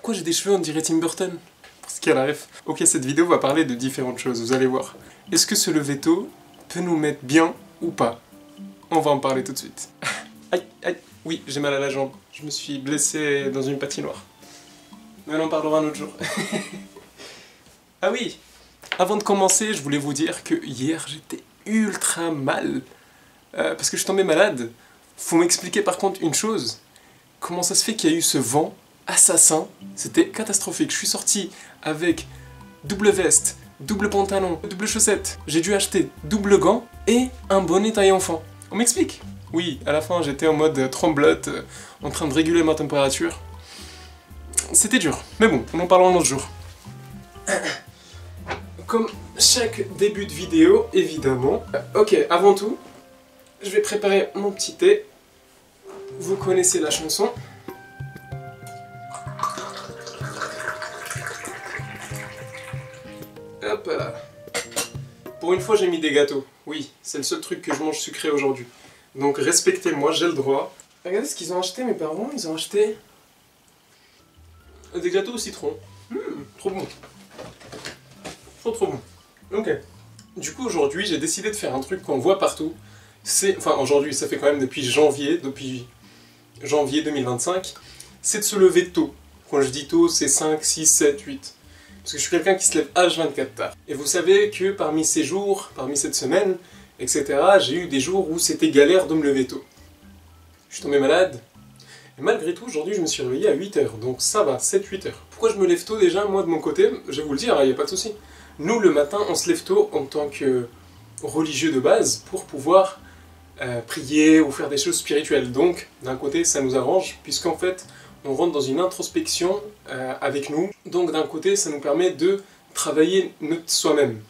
pourquoi j'ai des cheveux on dirait Tim Burton? Parce qu'à la ref. Ok, cette vidéo va parler de différentes choses, vous allez voir. Est-ce que se lever tôt peut nous mettre bien ou pas? On va en parler tout de suite. Aïe, aïe, oui, j'ai mal à la jambe. Je me suis blessé dans une patinoire. Mais on en parlera un autre jour. Ah oui, avant de commencer, je voulais vous dire que hier, j'étais ultra mal. Parce que je suis tombé malade. Faut m'expliquer par contre une chose. Comment ça se fait qu'il y a eu ce vent assassin? C'était catastrophique. Je suis sorti avec double veste, double pantalon, double chaussette. J'ai dû acheter double gants et un bonnet taille enfant. On m'explique? Oui, à la fin j'étais en mode tremblote, en train de réguler ma température. C'était dur. Mais bon, on en parlera un autre jour. Comme chaque début de vidéo, évidemment. Ok, avant tout, je vais préparer mon petit thé. Vous connaissez la chanson. Hop là. Pour une fois, j'ai mis des gâteaux. Oui, c'est le seul truc que je mange sucré aujourd'hui. Donc respectez-moi, j'ai le droit. Regardez ce qu'ils ont acheté, mes parents. Ils ont acheté des gâteaux au citron. Trop bon. Trop bon. Ok. Du coup, aujourd'hui, j'ai décidé de faire un truc qu'on voit partout. Enfin, aujourd'hui, ça fait quand même depuis janvier 2025. C'est de se lever tôt. Quand je dis tôt, c'est 5, 6, 7, 8. Parce que je suis quelqu'un qui se lève H24 tard. Et vous savez que parmi ces jours, parmi cette semaine, etc., j'ai eu des jours où c'était galère de me lever tôt. Je suis tombé malade. Et malgré tout, aujourd'hui, je me suis réveillé à 8h. Donc ça va, 7-8 heures. Pourquoi je me lève tôt déjà? Moi, de mon côté, je vais vous le dire, il n'y a pas de souci. Nous, le matin, on se lève tôt en tant que religieux de base pour pouvoir prier ou faire des choses spirituelles. Donc, d'un côté, ça nous arrange, puisqu'en fait, on rentre dans une introspection avec nous. Donc, d'un côté, ça nous permet de travailler notre soi-même.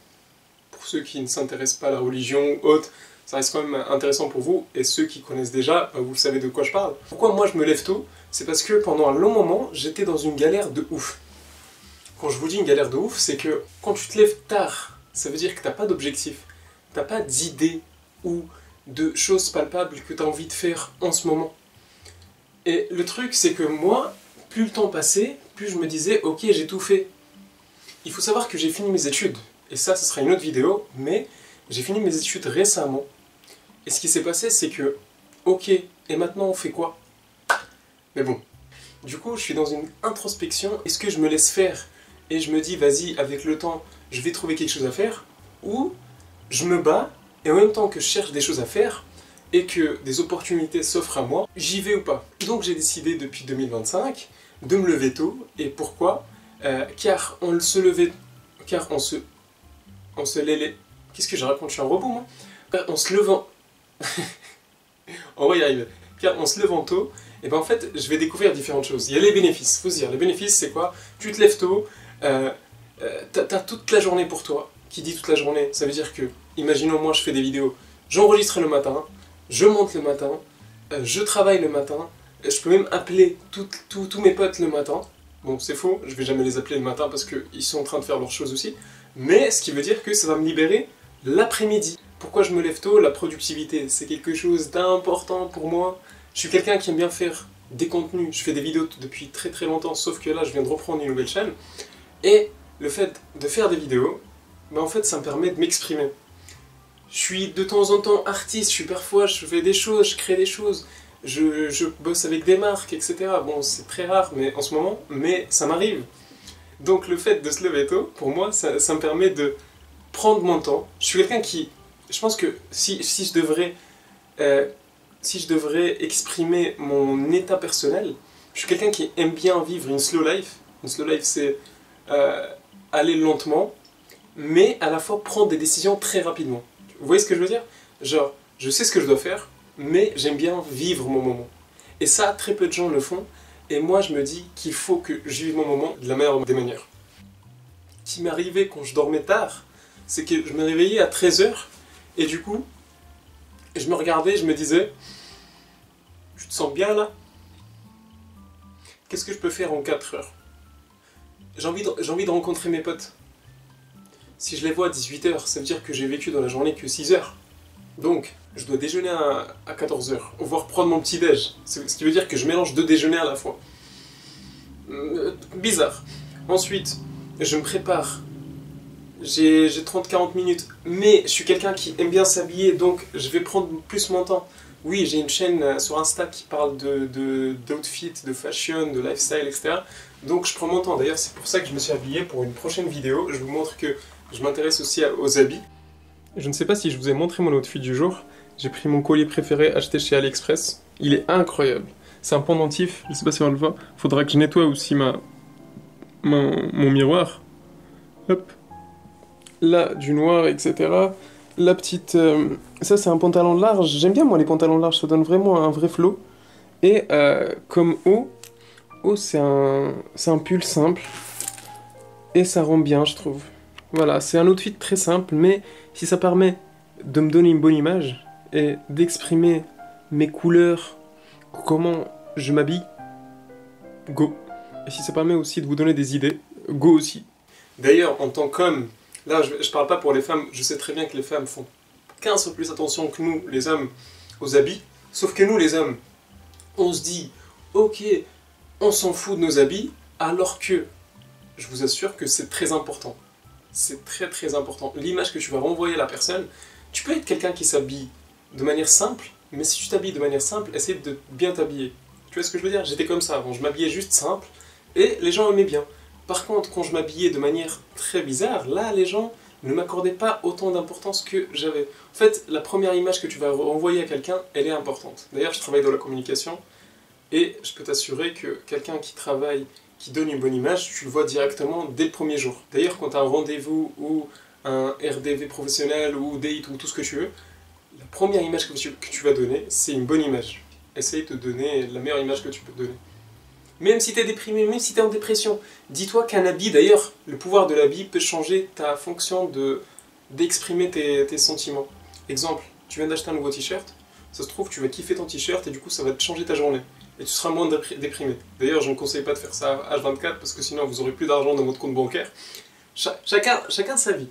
Pour ceux qui ne s'intéressent pas à la religion ou autre, ça reste quand même intéressant pour vous. Et ceux qui connaissent déjà, vous savez de quoi je parle. Pourquoi moi je me lève tôt? C'est parce que pendant un long moment, j'étais dans une galère de ouf. Quand je vous dis une galère de ouf, c'est que quand tu te lèves tard, ça veut dire que t'as pas d'objectif, t'as pas d'idée ou de choses palpables que tu as envie de faire en ce moment. Et le truc, c'est que moi, plus le temps passait, plus je me disais, ok, j'ai tout fait. Il faut savoir que j'ai fini mes études, et ça, ce sera une autre vidéo, mais j'ai fini mes études récemment. Et ce qui s'est passé, c'est que, ok, et maintenant on fait quoi? Mais bon, du coup, je suis dans une introspection. Est-ce que je me laisse faire et je me dis, vas-y, avec le temps, je vais trouver quelque chose à faire? Ou je me bats, et en même temps que je cherche des choses à faire, et que des opportunités s'offrent à moi, j'y vais ou pas? Donc j'ai décidé depuis 2025 de me lever tôt. Et pourquoi? Car on se levait... Car on se lélait... Qu'est-ce que je raconte? Je suis un robot, moi? En se levant... On va y arriver. Car en se levant tôt, et ben en fait, je vais découvrir différentes choses. Il y a les bénéfices, faut se dire. Les bénéfices, c'est quoi? Tu te lèves tôt, t'as toute la journée pour toi. Qui dit toute la journée? Ça veut dire que, imaginons moi, je fais des vidéos, j'enregistre le matin, je monte le matin, je travaille le matin, je peux même appeler tous mes potes le matin. Bon, c'est faux, je vais jamais les appeler le matin parce qu'ils sont en train de faire leurs choses aussi. Mais ce qui veut dire que ça va me libérer l'après-midi. Pourquoi je me lève tôt? La productivité, c'est quelque chose d'important pour moi. Je suis quelqu'un qui aime bien faire des contenus. Je fais des vidéos depuis très longtemps, sauf que là, je viens de reprendre une nouvelle chaîne. Et le fait de faire des vidéos, ben en fait, ça me permet de m'exprimer. Je suis de temps en temps artiste, parfois je fais des choses, je crée des choses, je bosse avec des marques, etc. Bon, c'est très rare mais en ce moment, mais ça m'arrive. Donc le fait de se lever tôt, pour moi, ça me permet de prendre mon temps. Je suis quelqu'un qui... Je pense que si je devrais exprimer mon état personnel, je suis quelqu'un qui aime bien vivre une slow life. Une slow life, c'est aller lentement, mais à la fois prendre des décisions très rapidement. Vous voyez ce que je veux dire? Genre, je sais ce que je dois faire, mais j'aime bien vivre mon moment. Et ça, très peu de gens le font, et moi je me dis qu'il faut que je vive mon moment de la meilleure des manières. Ce qui m'est arrivé quand je dormais tard, c'est que je me réveillais à 13h, et du coup, je me regardais, je me disais, tu te sens bien là? Qu'est-ce que je peux faire en 4 heures? J'ai envie de rencontrer mes potes. Si je les vois à 18h, ça veut dire que j'ai vécu dans la journée que 6 heures. Donc, je dois déjeuner à 14h, voire prendre mon petit-déj. Ce qui veut dire que je mélange 2 déjeuners à la fois. Bizarre. Ensuite, je me prépare. J'ai 30-40 minutes, mais je suis quelqu'un qui aime bien s'habiller, donc je vais prendre plus mon temps. Oui, j'ai une chaîne sur Insta qui parle d'outfit, de fashion, de lifestyle, etc. Donc je prends mon temps. D'ailleurs, c'est pour ça que je me suis habillé pour une prochaine vidéo. Je vous montre que je m'intéresse aussi aux habits. Je ne sais pas si je vous ai montré mon outfit du jour. J'ai pris mon collier préféré acheté chez AliExpress. Il est incroyable. C'est un pendentif, je ne sais pas si on le voit. Faudra que je nettoie aussi mon miroir. Hop. Là, du noir, etc. La petite... ça, c'est un pantalon large. J'aime bien, moi, les pantalons larges. Ça donne vraiment un vrai flow. Et comme haut, c'est un pull simple. Et ça rend bien, je trouve. Voilà, c'est un outfit très simple, mais si ça permet de me donner une bonne image et d'exprimer mes couleurs, comment je m'habille, go. Et si ça permet aussi de vous donner des idées, go aussi. D'ailleurs, en tant qu'homme, là je parle pas pour les femmes, je sais très bien que les femmes font 15 fois plus attention que nous, les hommes, aux habits. Sauf que nous, les hommes, on se dit, ok, on s'en fout de nos habits, alors que, je vous assure que c'est très important. C'est très très important. L'image que tu vas renvoyer à la personne, tu peux être quelqu'un qui s'habille de manière simple, mais si tu t'habilles de manière simple, essaie de bien t'habiller. Tu vois ce que je veux dire? J'étais comme ça avant, je m'habillais juste simple, et les gens aimaient bien. Par contre, quand je m'habillais de manière très bizarre, là, les gens ne m'accordaient pas autant d'importance que j'avais. En fait, la première image que tu vas renvoyer à quelqu'un, elle est importante. D'ailleurs, je travaille dans la communication, et je peux t'assurer que quelqu'un qui travaille, qui donne une bonne image, tu le vois directement dès le premier jour. D'ailleurs, quand tu as un rendez-vous ou un RDV professionnel ou date ou tout ce que tu veux, la première image que tu vas donner, c'est une bonne image. Essaye de donner la meilleure image que tu peux donner. Même si tu es déprimé, même si tu es en dépression, dis-toi qu'un habit, d'ailleurs, le pouvoir de l'habit peut changer ta fonction d'exprimer tes sentiments. Exemple, tu viens d'acheter un nouveau t-shirt, ça se trouve, tu vas kiffer ton t-shirt et du coup, ça va te changer ta journée. Et tu seras moins déprimé. D'ailleurs, je ne conseille pas de faire ça H24 parce que sinon, vous n'aurez plus d'argent dans votre compte bancaire. Chacun sa vie.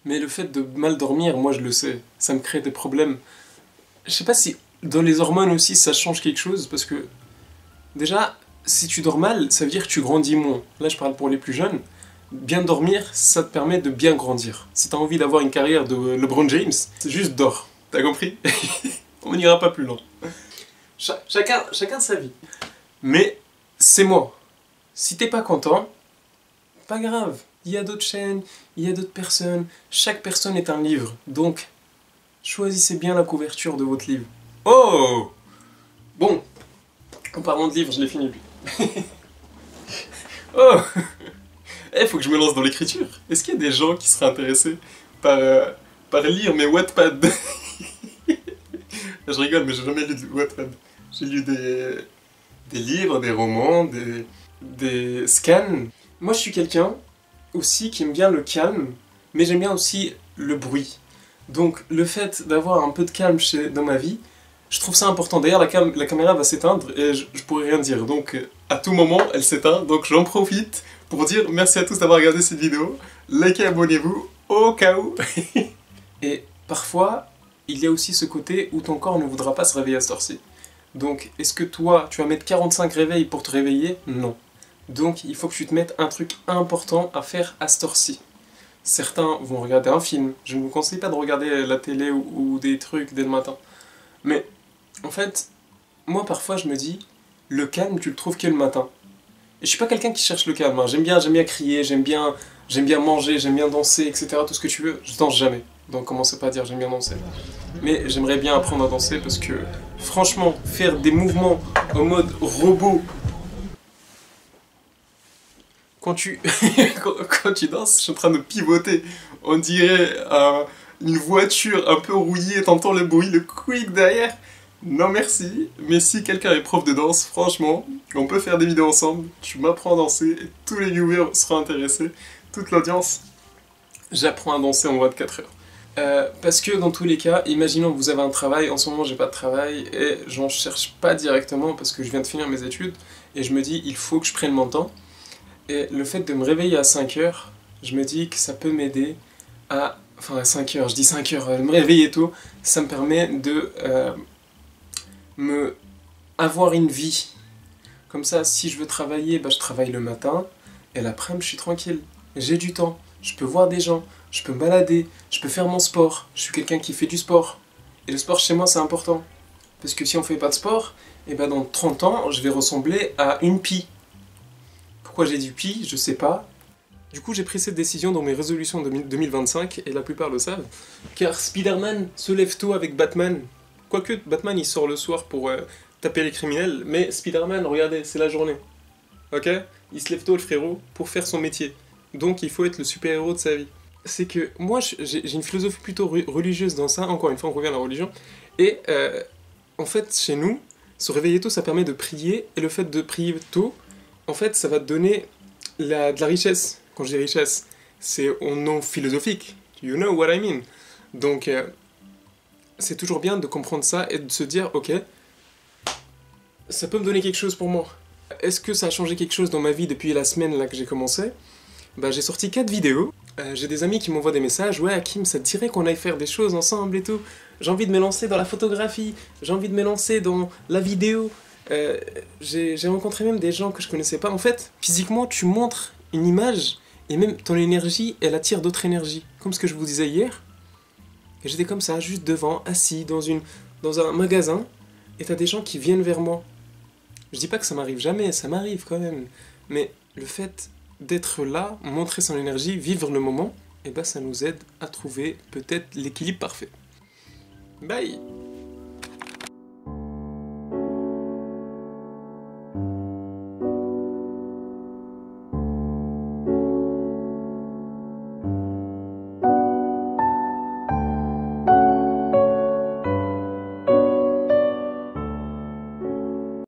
Mais le fait de mal dormir, moi je le sais, ça me crée des problèmes. Je sais pas si dans les hormones aussi ça change quelque chose, parce que déjà, si tu dors mal, ça veut dire que tu grandis moins. Là je parle pour les plus jeunes. Bien dormir, ça te permet de bien grandir. Si t'as envie d'avoir une carrière de LeBron James, c'est juste dors. T'as compris? On n'ira pas plus loin. Chacun sa vie. Mais c'est moi. Si t'es pas content, pas grave. Il y a d'autres chaînes, il y a d'autres personnes. Chaque personne est un livre. Donc, choisissez bien la couverture de votre livre. Oh! Bon. En parlant de livre, je l'ai fini lui. Oh! Eh, faut que je me lance dans l'écriture. Est-ce qu'il y a des gens qui seraient intéressés par lire mes Wattpad? Je rigole, mais j'ai jamais lu de Wattpad. J'ai lu des livres, des romans, des scans. Moi, je suis quelqu'un aussi qui aime bien le calme, mais j'aime bien aussi le bruit. Donc, le fait d'avoir un peu de calme dans ma vie, je trouve ça important. D'ailleurs, la caméra va s'éteindre et je pourrais rien dire. Donc, à tout moment, elle s'éteint. Donc, j'en profite pour dire merci à tous d'avoir regardé cette vidéo. Likez, abonnez-vous, au cas où. Et parfois, il y a aussi ce côté où ton corps ne voudra pas se réveiller à cette heure-ci. Donc, est-ce que toi, tu vas mettre 45 réveils pour te réveiller? Non. Donc, il faut que tu te mettes un truc important à faire à cette heure-ci. Certains vont regarder un film. Je ne vous conseille pas de regarder la télé ou des trucs dès le matin. Mais, en fait, moi, parfois, je me dis, le calme, tu le trouves que le matin. Et je suis pas quelqu'un qui cherche le calme. Hein. J'aime bien crier, j'aime bien manger, j'aime bien danser, etc. Tout ce que tu veux. Je danse jamais. Donc commencez pas à dire j'aime bien danser. Mais j'aimerais bien apprendre à danser parce que, franchement, faire des mouvements en mode robot quand tu danses, je suis en train de pivoter. On dirait une voiture un peu rouillée, t'entends le bruit, le quick derrière. Non merci, mais si quelqu'un est prof de danse, franchement, on peut faire des vidéos ensemble, tu m'apprends à danser et tous les viewers seront intéressés, toute l'audience. J'apprends à danser en 24 heures. Parce que dans tous les cas, imaginons que vous avez un travail, en ce moment j'ai pas de travail et j'en cherche pas directement parce que je viens de finir mes études et je me dis il faut que je prenne mon temps. Et le fait de me réveiller à 5 heures, je me dis que ça peut m'aider à... Enfin à 5 heures, je dis 5 heures, me réveiller tôt, ça me permet de me avoir une vie. Comme ça, si je veux travailler, bah, je travaille le matin, et l'après-midi, je suis tranquille. J'ai du temps, je peux voir des gens, je peux me balader, je peux faire mon sport. Je suis quelqu'un qui fait du sport. Et le sport chez moi, c'est important. Parce que si on fait pas de sport, et ben dans 30 ans, je vais ressembler à une pie. Pourquoi j'ai dit pie, je sais pas. Du coup, j'ai pris cette décision dans mes résolutions de 2025, et la plupart le savent, car Spider-Man se lève tôt avec Batman. Quoique Batman il sort le soir pour taper les criminels, mais Spider-Man, regardez, c'est la journée. Ok? Il se lève tôt le frérot pour faire son métier. Donc il faut être le super-héros de sa vie. C'est que moi j'ai une philosophie plutôt religieuse dans ça, encore une fois on revient à la religion, et en fait chez nous, se réveiller tôt ça permet de prier, et le fait de prier tôt, en fait ça va te donner de la richesse. Quand je dis richesse, c'est au nom philosophique, you know what I mean. Donc c'est toujours bien de comprendre ça et de se dire ok, ça peut me donner quelque chose pour moi. Est-ce que ça a changé quelque chose dans ma vie depuis la semaine là que j'ai commencé? Bah j'ai sorti 4 vidéos. J'ai des amis qui m'envoient des messages. Ouais Hakim, ça te dirait qu'on aille faire des choses ensemble et tout. J'ai envie de me lancer dans la photographie. J'ai envie de me lancer dans la vidéo. J'ai rencontré même des gens que je connaissais pas. En fait, physiquement, tu montres une image et même ton énergie, elle attire d'autres énergies. Comme ce que je vous disais hier. Et j'étais comme ça, juste devant, assis dans un magasin. Et t'as des gens qui viennent vers moi. Je dis pas que ça m'arrive jamais, ça m'arrive quand même. Mais le fait d'être là, montrer son énergie, vivre le moment, et bah ça nous aide à trouver peut-être l'équilibre parfait. Bye!